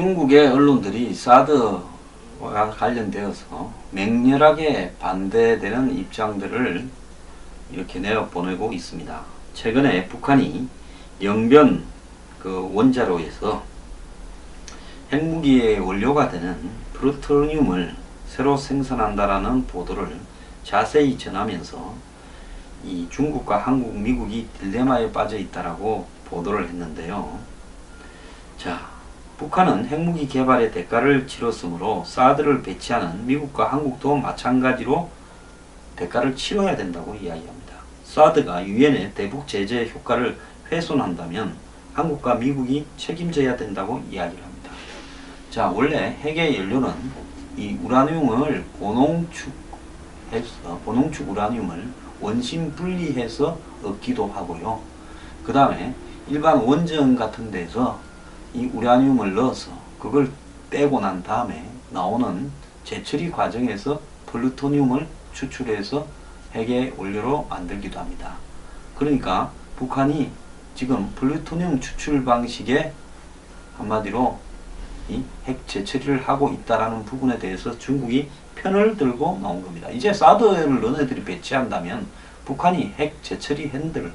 중국의 언론들이 사드와 관련되어서 맹렬하게 반대되는 입장들을 이렇게 내어보내고 있습니다. 최근에 북한이 영변 원자로에서 핵무기의 원료가 되는 플루토늄을 새로 생산한다라는 보도를 자세히 전하면서 이 중국과 한국, 미국이 딜레마에 빠져 있다라고 보도를 했는데요. 자, 북한은 핵무기 개발의 대가를 치렀으므로 사드를 배치하는 미국과 한국도 마찬가지로 대가를 치러야 된다고 이야기합니다. 사드가 유엔의 대북 제재 효과를 훼손한다면 한국과 미국이 책임져야 된다고 이야기를 합니다. 자, 원래 핵의 연료는 이 우라늄을 고농축 우라늄을 원심 분리해서 얻기도 하고요. 그 다음에 일반 원전 같은 데서 이 우라늄을 넣어서 그걸 떼고 난 다음에 나오는 재처리 과정에서 플루토늄을 추출해서 핵의 원료로 만들기도 합니다. 그러니까 북한이 지금 플루토늄 추출 방식의 한마디로 이 핵 재처리를 하고 있다라는 부분에 대해서 중국이 편을 들고 나온 겁니다. 이제 사드를 너네들이 배치한다면 북한이 핵 재처리 핸들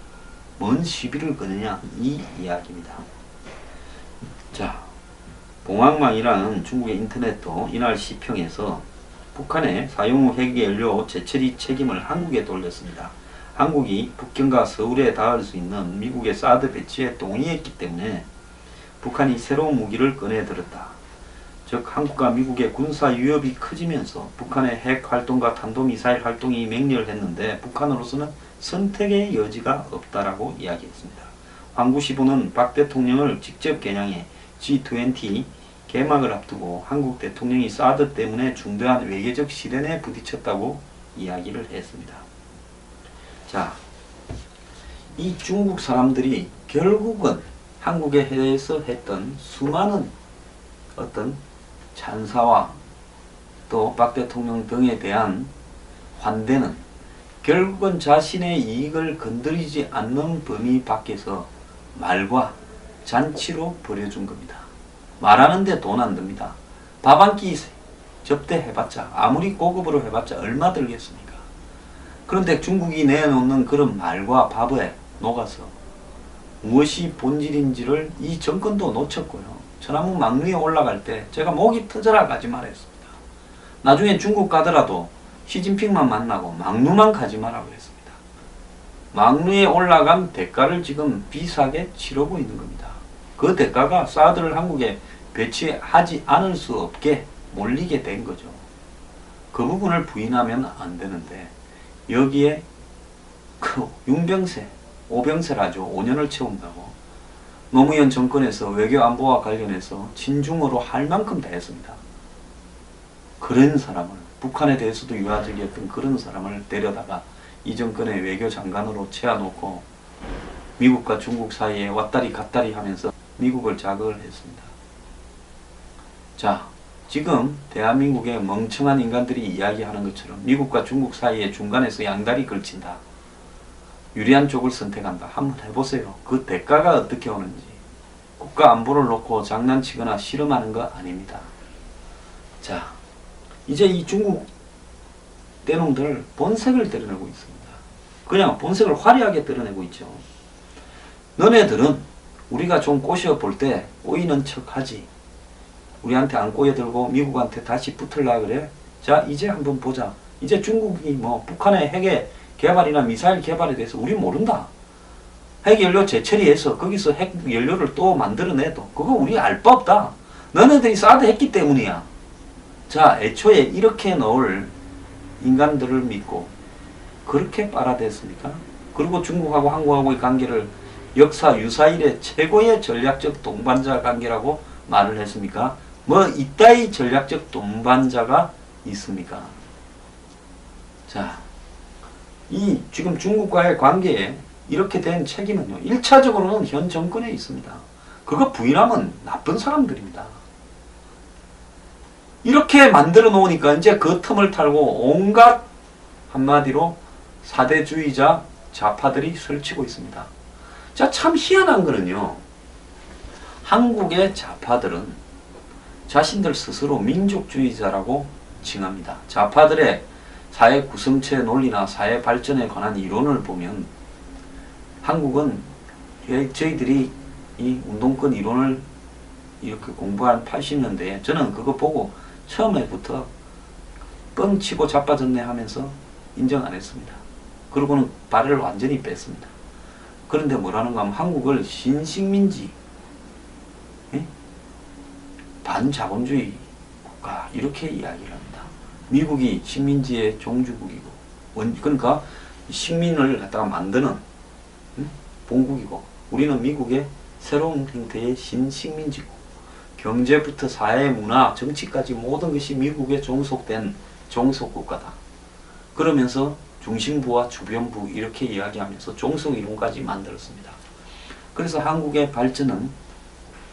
뭔 시비를 거느냐 이 이야기입니다. 자, 봉황망이라는 중국의 인터넷도 이날 시평에서 북한의 사용 후 핵연료 재처리 책임을 한국에 돌렸습니다. 한국이 북경과 서울에 닿을 수 있는 미국의 사드 배치에 동의했기 때문에 북한이 새로운 무기를 꺼내들었다. 즉 한국과 미국의 군사 위협이 커지면서 북한의 핵 활동과 탄도미사일 활동이 맹렬했는데 북한으로서는 선택의 여지가 없다라고 이야기했습니다. 황구시보는 박 대통령을 직접 겨냥해 G20 개막을 앞두고 한국 대통령이 사드 때문에 중대한 외교적 시련에 부딪혔다고 이야기를 했습니다. 자, 이 중국 사람들이 결국은 한국에 대해서 했던 수많은 어떤 찬사와 또 박 대통령 등에 대한 환대는 결국은 자신의 이익을 건드리지 않는 범위 밖에서 말과 잔치로 버려준 겁니다. 말하는데 돈 안 듭니다. 밥 한 끼 접대해봤자 아무리 고급으로 해봤자 얼마 들겠습니까? 그런데 중국이 내놓는 그런 말과 밥에 녹아서 무엇이 본질인지를 이 정권도 놓쳤고요. 천안문 막루에 올라갈 때 제가 목이 터져라 가지 말했습니다. 나중에 중국 가더라도 시진핑만 만나고 막루만 가지 마라고 했습니다. 막루에 올라간 대가를 지금 비싸게 치르고 있는 겁니다. 그 대가가 사드를 한국에 배치하지 않을 수 없게 몰리게 된 거죠. 그 부분을 부인하면 안 되는데 여기에 그 윤병세, 오병세라죠. 5년을 채운다고 노무현 정권에서 외교안보와 관련해서 친중으로 할 만큼 다 했습니다. 그런 사람을 북한에 대해서도 유화적이었던 그런 사람을 데려다가 이 정권의 외교장관으로 채워놓고 미국과 중국 사이에 왔다리 갔다리 하면서 미국을 자극을 했습니다. 자, 지금 대한민국의 멍청한 인간들이 이야기하는 것처럼 미국과 중국 사이에 중간에서 양다리 걸친다. 유리한 쪽을 선택한다. 한번 해보세요. 그 대가가 어떻게 오는지. 국가 안보를 놓고 장난치거나 실험하는 거 아닙니다. 자, 이제 이 중국 떼놈들 본색을 드러내고 있습니다. 그냥 본색을 화려하게 드러내고 있죠. 너네들은 우리가 좀 꼬셔볼 때 꼬이는 척하지. 우리한테 안 꼬여들고 미국한테 다시 붙을라 그래? 자, 이제 한번 보자. 이제 중국이 뭐 북한의 핵의 개발이나 미사일 개발에 대해서 우리 모른다. 핵연료 재처리해서 거기서 핵연료를 또 만들어내도 그거 우리 알 바 없다. 너네들이 사드 했기 때문이야. 자, 애초에 이렇게 넣을 인간들을 믿고 그렇게 빨아댔습니까? 그리고 중국하고 한국하고의 관계를 역사 유사일의 최고의 전략적 동반자 관계라고 말을 했습니까? 뭐 이따위 전략적 동반자가 있습니까? 자, 이 지금 중국과의 관계에 이렇게 된 책임은요, 1차적으로는 현 정권에 있습니다. 그거 부인하면 나쁜 사람들입니다. 이렇게 만들어 놓으니까 이제 그 틈을 탈고 온갖 한마디로 사대주의자 좌파들이 설치고 있습니다. 자, 참 희한한 거는요, 한국의 좌파들은 자신들 스스로 민족주의자라고 칭합니다. 좌파들의 사회 구성체 논리나 사회 발전에 관한 이론을 보면 한국은 저희들이 이 운동권 이론을 이렇게 공부한 80년대에 저는 그거 보고 처음에부터 뻥치고 자빠졌네 하면서 인정 안 했습니다. 그러고는 발을 완전히 뺐습니다. 그런데 뭐라는가 하면 한국을 신식민지, 반자본주의 국가 이렇게 이야기를 합니다. 미국이 식민지의 종주국이고 그러니까 식민을 갖다가 만드는 본국이고 우리는 미국의 새로운 형태의 신식민지고 경제부터 사회, 문화, 정치까지 모든 것이 미국에 종속된 종속국가다. 그러면서 중심부와 주변부 이렇게 이야기하면서 종속이론까지 만들었습니다. 그래서 한국의 발전은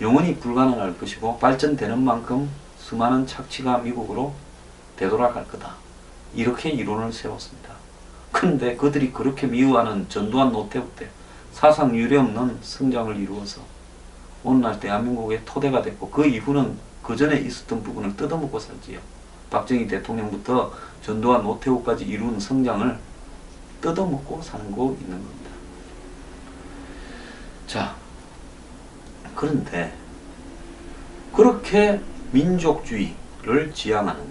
영원히 불가능할 것이고 발전되는 만큼 수많은 착취가 미국으로 되돌아갈 거다. 이렇게 이론을 세웠습니다. 그런데 그들이 그렇게 미워하는 전두환 노태우 때 사상 유례없는 성장을 이루어서 오늘날 대한민국의 토대가 됐고 그 이후는 그 전에 있었던 부분을 뜯어먹고 살지요. 박정희 대통령부터 전두환 노태우까지 이룬 성장을 뜯어먹고 사는 거 있는 겁니다. 자, 그런데 그렇게 민족주의를 지향하는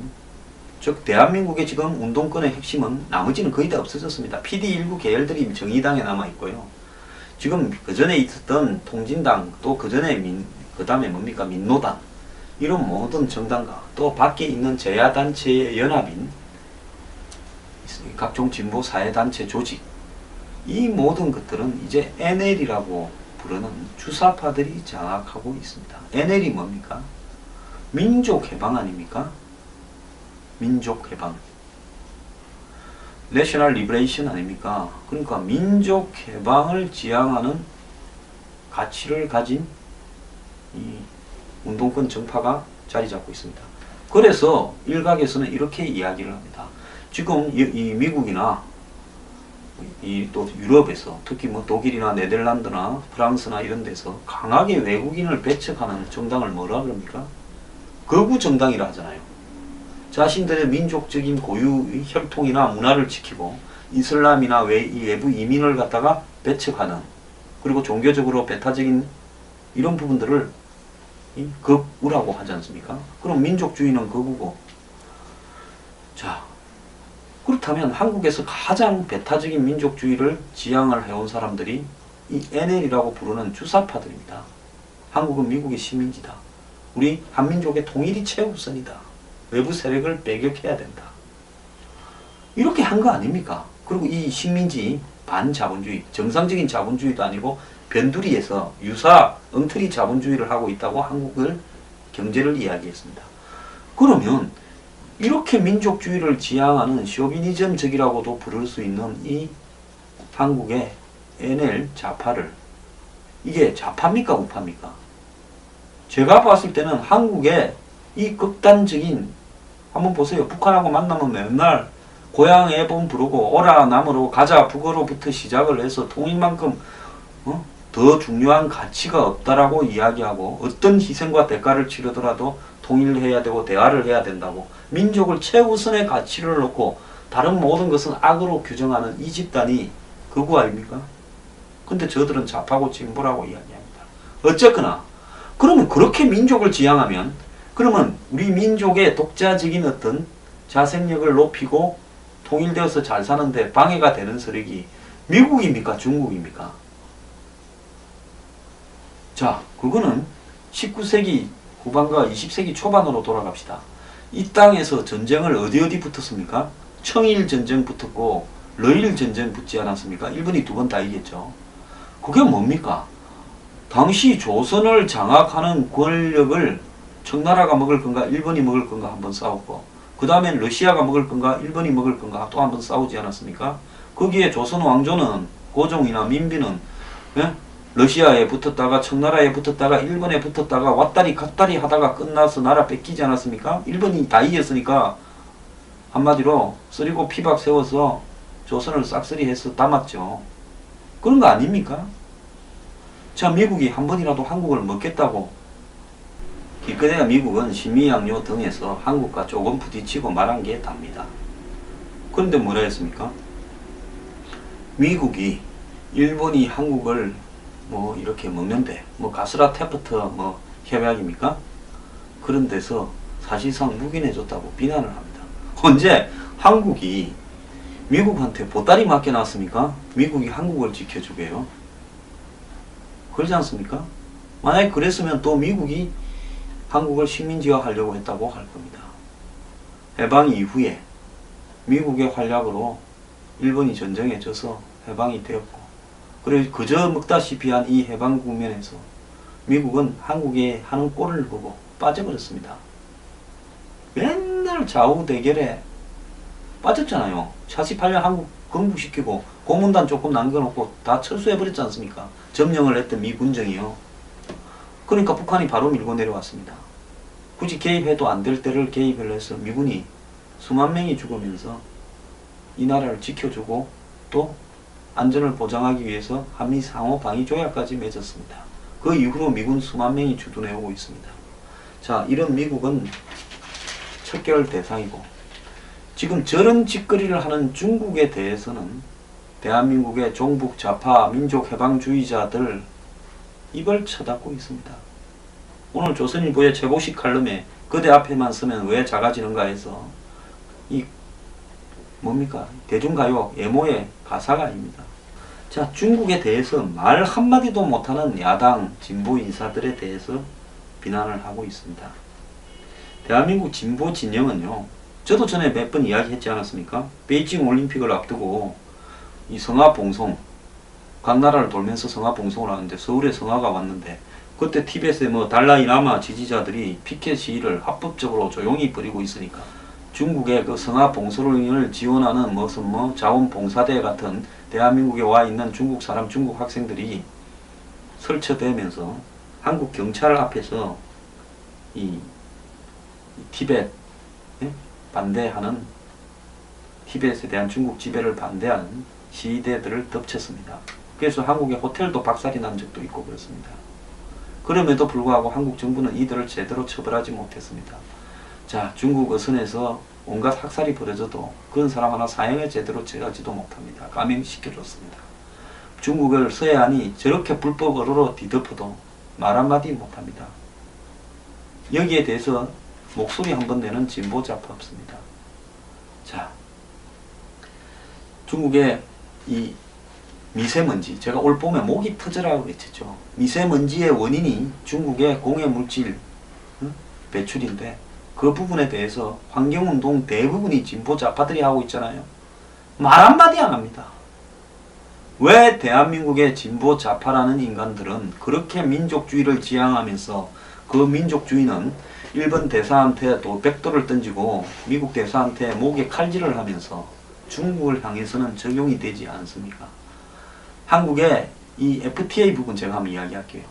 즉 대한민국의 지금 운동권의 핵심은 나머지는 거의 다 없어졌습니다. PD19 계열들이 정의당에 남아있고요. 지금 그 전에 있었던 통진당 또 그 전에 그 다음에 뭡니까 민노당 이런 모든 정당과 또 밖에 있는 제야단체의 연합인 각종 진보 사회단체 조직 이 모든 것들은 이제 NL이라고 부르는 주사파들이 장악하고 있습니다. NL이 뭡니까? 민족해방 아닙니까? 민족해방 내셔널 리버레이션 아닙니까? 그러니까 민족해방을 지향하는 가치를 가진 이 운동권 정파가 자리 잡고 있습니다. 그래서 일각에서는 이렇게 이야기를 합니다. 지금 이 미국이나 이 또 유럽에서 특히 뭐 독일이나 네덜란드나 프랑스나 이런 데서 강하게 외국인을 배척하는 정당을 뭐라 그럽니까? 거구 정당이라 하잖아요. 자신들의 민족적인 고유 혈통이나 문화를 지키고 이슬람이나 외부 이민을 갖다가 배척하는 그리고 종교적으로 배타적인 이런 부분들을 거구라고 하지 않습니까? 그럼 민족주의는 거구고 자 그렇다면 한국에서 가장 배타적인 민족주의를 지향을 해온 사람들이 이 NL이라고 부르는 주사파들입니다. 한국은 미국의 식민지다. 우리 한민족의 통일이 최우선이다. 외부 세력을 배격해야 된다. 이렇게 한 거 아닙니까? 그리고 이 식민지 반자본주의, 정상적인 자본주의도 아니고 변두리에서 유사 엉터리 자본주의를 하고 있다고 한국을 경제를 이야기했습니다. 그러면 이렇게 민족주의를 지향하는 쇼비니즘적이라고도 부를 수 있는 이 한국의 NL 좌파를 이게 좌파입니까 우파입니까? 제가 봤을 때는 한국의 이 극단적인 한번 보세요. 북한하고 만나면 맨날 고향 애번 부르고 오라 남으로 가자 북어로부터 시작을 해서 통일만큼 더 중요한 가치가 없다라고 이야기하고 어떤 희생과 대가를 치르더라도 통일해야 되고 대화를 해야 된다고 민족을 최우선의 가치를 놓고 다른 모든 것은 악으로 규정하는 이 집단이 거구 아닙니까? 근데 저들은 좌파고 진보라고 이야기합니다. 어쨌거나 그러면 그렇게 민족을 지향하면 그러면 우리 민족의 독자적인 어떤 자생력을 높이고 통일되어서 잘 사는데 방해가 되는 세력이 미국입니까? 중국입니까? 자, 그거는 19세기 후반과 20세기 초반으로 돌아갑시다. 이 땅에서 전쟁을 어디 붙었습니까? 청일 전쟁 붙었고 러일 전쟁 붙지 않았습니까? 일본이 두 번 다 이겼죠. 그게 뭡니까? 당시 조선을 장악하는 권력을 청나라가 먹을 건가 일본이 먹을 건가 한번 싸웠고 그 다음엔 러시아가 먹을 건가 일본이 먹을 건가 또 한번 싸우지 않았습니까? 거기에 조선 왕조는 고종이나 민비는 러시아에 붙었다가 청나라에 붙었다가 일본에 붙었다가 왔다리 갔다리 하다가 끝나서 나라 뺏기지 않았습니까? 일본이 다 이겼으니까 한마디로 쓰리고 피박 세워서 조선을 싹쓸이해서 담았죠. 그런 거 아닙니까? 자, 미국이 한 번이라도 한국을 먹겠다고 이끄대야 미국은 심리양요 등에서 한국과 조금 부딪히고 말한 게 답니다. 그런데 뭐라 했습니까? 미국이 일본이 한국을 뭐 이렇게 먹는데 뭐 가스라 테프트 뭐 협약입니까? 그런 데서 사실상 묵인해줬다고 비난을 합니다. 언제 한국이 미국한테 보따리 맡겨놨습니까? 미국이 한국을 지켜주게요. 그러지 않습니까? 만약에 그랬으면 또 미국이 한국을 식민지화 하려고 했다고 할 겁니다. 해방 이후에 미국의 활약으로 일본이 전쟁에 져서 해방이 되었고, 그리고 그저 먹다시피 한 이 해방 국면에서 미국은 한국에 하는 꼴을 보고 빠져버렸습니다. 맨날 좌우 대결에 빠졌잖아요. 48년 한국 건국시키고 고문단 조금 남겨놓고 다 철수해버렸지 않습니까? 점령을 했던 미 군정이요. 그러니까 북한이 바로 밀고 내려왔습니다. 굳이 개입해도 안 될 때를 개입을 해서 미군이 수만 명이 죽으면서 이 나라를 지켜주고 또 안전을 보장하기 위해서 한미 상호 방위 조약까지 맺었습니다. 그 이후로 미군 수만 명이 주둔해 오고 있습니다. 자, 이런 미국은 척결 대상이고, 지금 저런 짓거리를 하는 중국에 대해서는 대한민국의 종북 좌파 민족 해방주의자들 입을 쳐닫고 있습니다. 오늘 조선일보의 최고식 칼럼에 그대 앞에만 쓰면 왜 작아지는가 해서 이 뭡니까? 대중가요 예모의 가사가 아닙니다. 자, 중국에 대해서 말 한마디도 못하는 야당 진보 인사들에 대해서 비난을 하고 있습니다. 대한민국 진보 진영은요, 저도 전에 몇 번 이야기했지 않았습니까? 베이징 올림픽을 앞두고 이 성화봉송, 각 나라를 돌면서 성화봉송을 하는데 서울에 성화가 왔는데, 그때 티벳의 뭐 달라이 라마 지지자들이 피켓 시위를 합법적으로 조용히 벌이고 있으니까 중국의 그 성화봉송을 지원하는 무슨 뭐 자원봉사대 같은 대한민국에 와 있는 중국 사람, 중국 학생들이 설쳐대면서 한국 경찰 앞에서 이 티벳 반대하는, 티벳에 대한 중국 지배를 반대하는 시위대들을 덮쳤습니다. 그래서 한국의 호텔도 박살이 난 적도 있고 그렇습니다. 그럼에도 불구하고 한국 정부는 이들을 제대로 처벌하지 못했습니다. 자, 중국 어선에서 온갖 학살이 벌어져도 그런 사람 하나 사형을 제대로 처하지도 못합니다. 감형시켜줬습니다. 중국을 서해안이 저렇게 불법으로 뒤덮어도 말 한마디 못합니다. 여기에 대해서 목소리 한번 내는 진보자파 없습니다. 자, 중국의 이 미세먼지, 제가 올 봄에 목이 터져라고 그랬죠. 미세먼지의 원인이 중국의 공해물질 배출인데, 그 부분에 대해서 환경운동 대부분이 진보자파들이 하고 있잖아요. 말 한마디 안 합니다. 왜 대한민국의 진보자파라는 인간들은 그렇게 민족주의를 지향하면서 그 민족주의는 일본 대사한테 또 백도를 던지고 미국 대사한테 목에 칼질을 하면서 중국을 향해서는 적용이 되지 않습니까? 한국의 이 FTA 부분 제가 한번 이야기할게요.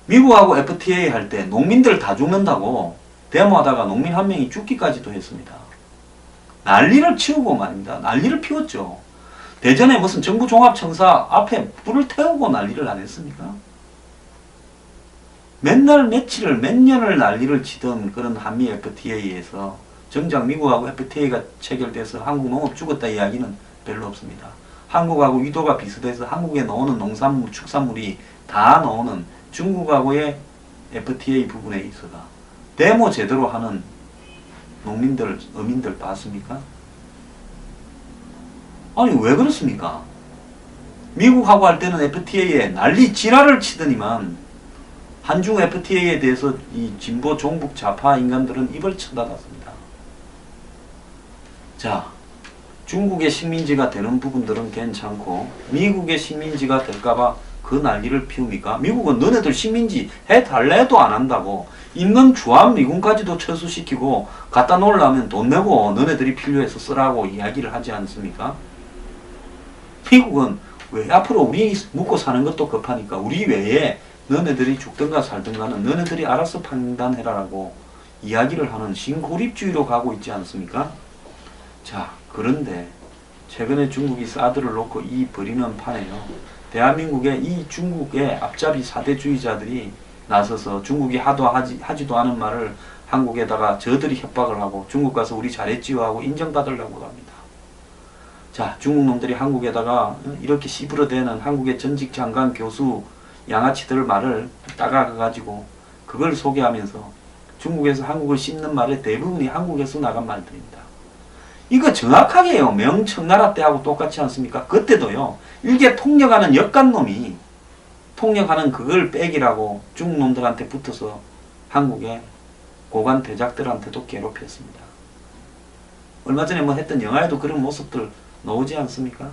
미국하고 FTA 할 때 농민들 다 죽는다고 데모하다가 농민 한 명이 죽기까지도 했습니다. 난리를 치우고 말입니다. 난리를 피웠죠. 대전에 무슨 정부종합청사 앞에 불을 태우고 난리를 안 했습니까? 맨날 며칠을 몇 년을 난리를 치던 그런 한미 FTA에서 정작 미국하고 FTA가 체결돼서 한국 농업 죽었다 이야기는 별로 없습니다. 한국하고 위도가 비슷해서 한국에 나오는 농산물, 축산물이 다 나오는 중국하고의 FTA 부분에 있어가 데모 제대로 하는 농민들, 어민들 봤습니까? 아니 왜 그렇습니까? 미국하고 할 때는 FTA에 난리 지랄을 치더니만 한중 FTA에 대해서 이 진보 종북 좌파 인간들은 입을 쳐닫았습니다. 자, 중국의 식민지가 되는 부분들은 괜찮고 미국의 식민지가 될까봐 그 난리를 피웁니까? 미국은 너네들 식민지 해달래도 안 한다고 있는 주한미군까지도 철수시키고 갖다 놓으려면 돈 내고 너네들이 필요해서 쓰라고 이야기를 하지 않습니까? 미국은 왜 앞으로 우리 묵고 사는 것도 급하니까 우리 외에 너네들이 죽든가 살든가는 너네들이 알아서 판단해라라고 이야기를 하는 신고립주의로 가고 있지 않습니까? 자, 그런데 최근에 중국이 사드를 놓고 이 버리는 판에요. 대한민국의 이 중국의 앞잡이 사대주의자들이 나서서 중국이 하도 하지도 않은 말을 한국에다가 저들이 협박을 하고 중국 가서 우리 잘했지요 하고 인정받으려고 합니다. 자, 중국 놈들이 한국에다가 이렇게 씨부러대는 한국의 전직 장관 교수 양아치들 말을 따가가지고 그걸 소개하면서 중국에서 한국을 씹는 말의 대부분이 한국에서 나간 말들입니다. 이거 정확하게요. 명청나라 때하고 똑같지 않습니까? 그때도요. 일개 통역하는 역간놈이 통역하는 그걸 빼기라고 중국 놈들한테 붙어서 한국의 고관 대작들한테도 괴롭혔습니다. 얼마 전에 뭐 했던 영화에도 그런 모습들 나오지 않습니까?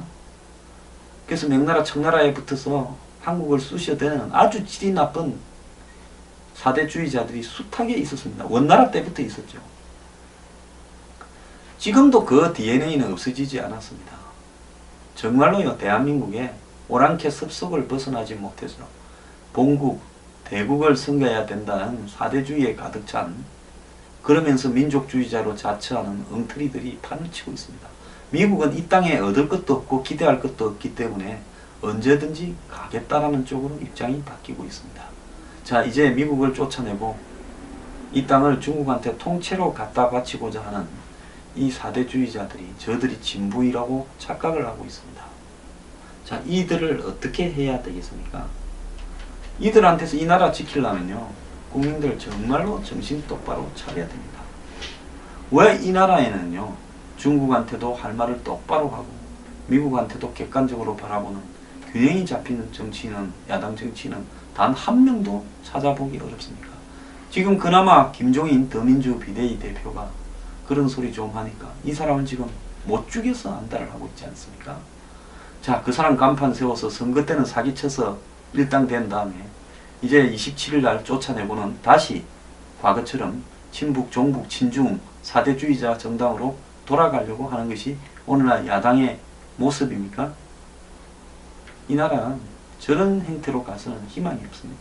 그래서 명나라 청나라에 붙어서 한국을 쑤셔대는 아주 질이 나쁜 사대주의자들이 숱하게 있었습니다. 원나라 때부터 있었죠. 지금도 그 DNA는 없어지지 않았습니다. 정말로요, 대한민국에 오랑캐 습속을 벗어나지 못해서 본국, 대국을 섬겨야 된다는 사대주의에 가득 찬, 그러면서 민족주의자로 자처하는 엉터리들이 판을 치고 있습니다. 미국은 이 땅에 얻을 것도 없고 기대할 것도 없기 때문에 언제든지 가겠다라는 쪽으로 입장이 바뀌고 있습니다. 자, 이제 미국을 쫓아내고 이 땅을 중국한테 통째로 갖다 바치고자 하는 이 사대주의자들이 저들이 진부이라고 착각을 하고 있습니다. 자, 이들을 어떻게 해야 되겠습니까? 이들한테서 이 나라 지키려면요, 국민들 정말로 정신 똑바로 차려야 됩니다. 왜 이 나라에는요, 중국한테도 할 말을 똑바로 하고 미국한테도 객관적으로 바라보는 균형이 잡히는 정치인은, 야당 정치인은 단 한 명도 찾아보기 어렵습니까? 지금 그나마 김종인 더민주 비대위 대표가 그런 소리 좀 하니까 이 사람은 지금 못 죽여서 안달을 하고 있지 않습니까? 자, 그 사람 간판 세워서 선거 때는 사기쳐서 일당된 다음에 이제 27일 날 쫓아내고는 다시 과거처럼 친북, 종북, 친중, 사대주의자 정당으로 돌아가려고 하는 것이 오늘날 야당의 모습입니까? 이 나라는 저런 행태로 가서는 희망이 없습니다.